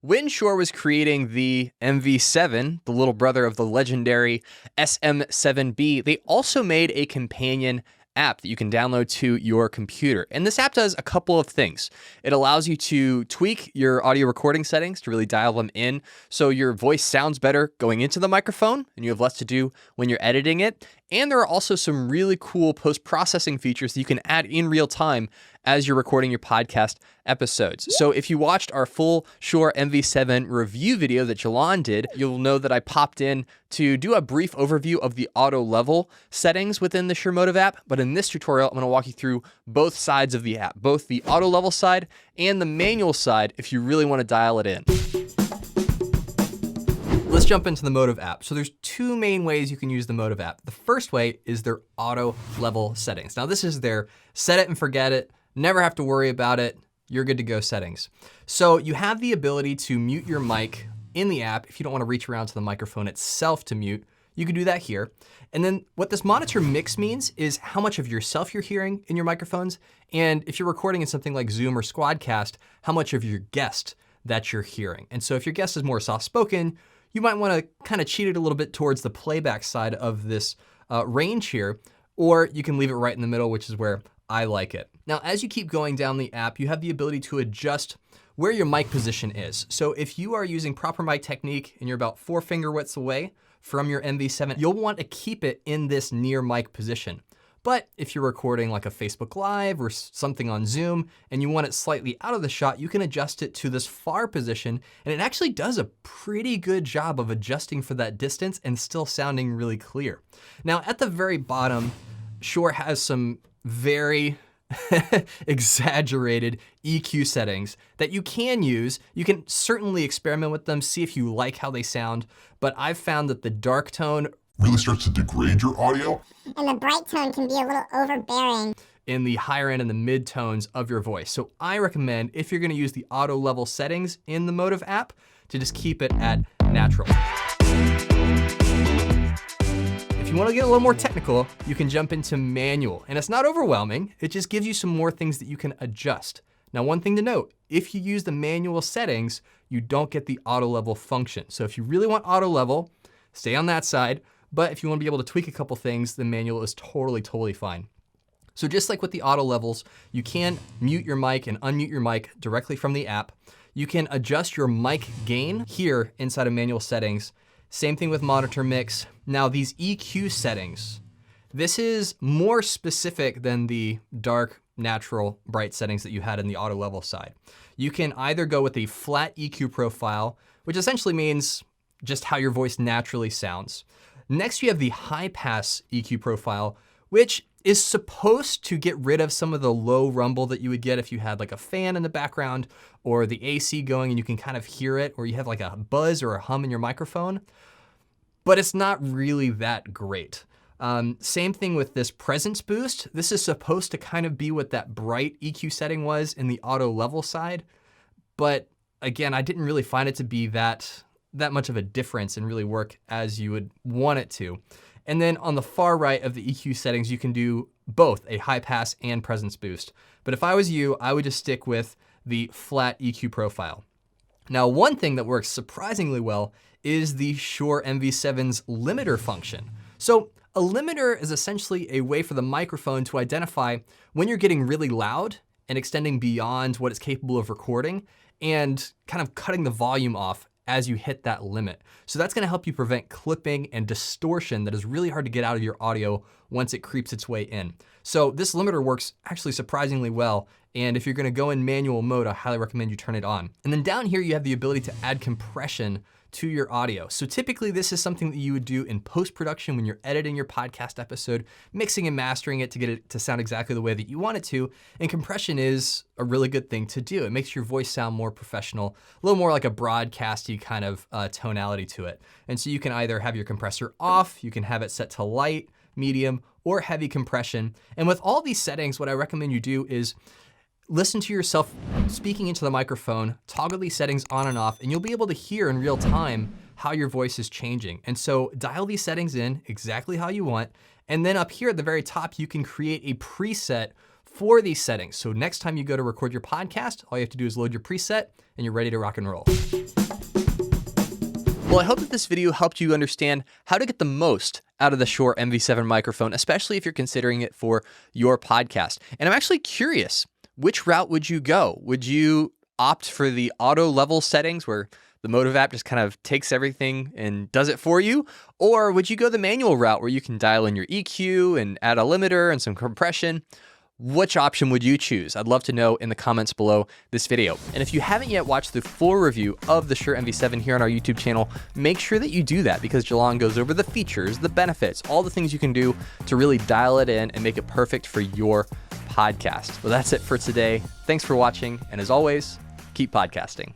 When Shure was creating the MV7, the little brother of the legendary SM7B, they also made a companion app that you can download to your computer. And this app does a couple of things. It allows you to tweak your audio recording settings to really dial them in so your voice sounds better going into the microphone and you have less to do when you're editing it. And there are also some really cool post-processing features that you can add in real time as you're recording your podcast episodes. So if you watched our full Shure MV7 review video that Jalon did, you'll know that I popped in to do a brief overview of the auto level settings within the Shure MOTIV app. But in this tutorial, I'm going to walk you through both sides of the app, both the auto level side and the manual side if you really want to dial it in. Let's jump into the MOTIV app. So there's two main ways you can use the MOTIV app. The first way is their auto level settings. Now this is their set it and forget it, never have to worry about it, you're good to go settings. So you have the ability to mute your mic in the app if you don't want to reach around to the microphone itself to mute. You can do that here. And then what this monitor mix means is how much of yourself you're hearing in your microphones. And if you're recording in something like Zoom or Squadcast, how much of your guest that you're hearing. And so if your guest is more soft-spoken, you might want to kind of cheat it a little bit towards the playback side of this range here, or you can leave it right in the middle, which is where I like it. Now, as you keep going down the app, you have the ability to adjust where your mic position is. So if you are using proper mic technique and you're about 4 finger widths away from your MV7, you'll want to keep it in this near mic position. But if you're recording like a Facebook Live or something on Zoom and you want it slightly out of the shot, you can adjust it to this far position. And it actually does a pretty good job of adjusting for that distance and still sounding really clear. Now at the very bottom, Shure has some very exaggerated EQ settings that you can use. You can certainly experiment with them, see if you like how they sound. But I've found that the dark tone really starts to degrade your audio. And the bright tone can be a little overbearing in the higher end and the mid tones of your voice. So I recommend, if you're gonna use the auto level settings in the MOTIV app, to just keep it at natural. If you wanna get a little more technical, you can jump into manual. And it's not overwhelming, it just gives you some more things that you can adjust. Now, one thing to note, if you use the manual settings, you don't get the auto level function. So if you really want auto level, stay on that side. But if you want to be able to tweak a couple things, the manual is totally fine. So just like with the auto levels, you can mute your mic and unmute your mic directly from the app. You can adjust your mic gain here inside of manual settings. Same thing with monitor mix. Now these EQ settings, this is more specific than the dark, natural, bright settings that you had in the auto level side. You can either go with a flat EQ profile, which essentially means just how your voice naturally sounds. Next, you have the high pass EQ profile, which is supposed to get rid of some of the low rumble that you would get if you had like a fan in the background or the AC going and you can kind of hear it, or you have like a buzz or a hum in your microphone, but it's not really that great. Same thing with this presence boost. This is supposed to kind of be what that bright EQ setting was in the auto level side. But again, I didn't really find it to be that much of a difference and really work as you would want it to. And then on the far right of the EQ settings, you can do both a high pass and presence boost. But if I was you, I would just stick with the flat EQ profile. Now, one thing that works surprisingly well is the Shure MV7's limiter function. So a limiter is essentially a way for the microphone to identify when you're getting really loud and extending beyond what it's capable of recording and kind of cutting the volume off as you hit that limit. So that's gonna help you prevent clipping and distortion that is really hard to get out of your audio once it creeps its way in. So this limiter works actually surprisingly well. And if you're gonna go in manual mode, I highly recommend you turn it on. And then down here, you have the ability to add compression to your audio. So typically this is something that you would do in post-production when you're editing your podcast episode, mixing and mastering it to get it to sound exactly the way that you want it to. And compression is a really good thing to do. It makes your voice sound more professional, a little more like a broadcasty kind of tonality to it. And so you can either have your compressor off, you can have it set to light, medium, or heavy compression. And with all these settings, what I recommend you do is listen to yourself speaking into the microphone, toggle these settings on and off, and you'll be able to hear in real time how your voice is changing. And so dial these settings in exactly how you want. And then up here at the very top, you can create a preset for these settings. So next time you go to record your podcast, all you have to do is load your preset and you're ready to rock and roll. Well, I hope that this video helped you understand how to get the most out of the Shure MV7 microphone, especially if you're considering it for your podcast. And I'm actually curious, which route would you go? Would you opt for the auto level settings where the Motiv app just kind of takes everything and does it for you? Or would you go the manual route where you can dial in your EQ and add a limiter and some compression? Which option would you choose? I'd love to know in the comments below this video. And if you haven't yet watched the full review of the Shure MV7 here on our YouTube channel, make sure that you do that because Jalon goes over the features, the benefits, all the things you can do to really dial it in and make it perfect for your podcast. Well, that's it for today. Thanks for watching. And as always, keep podcasting.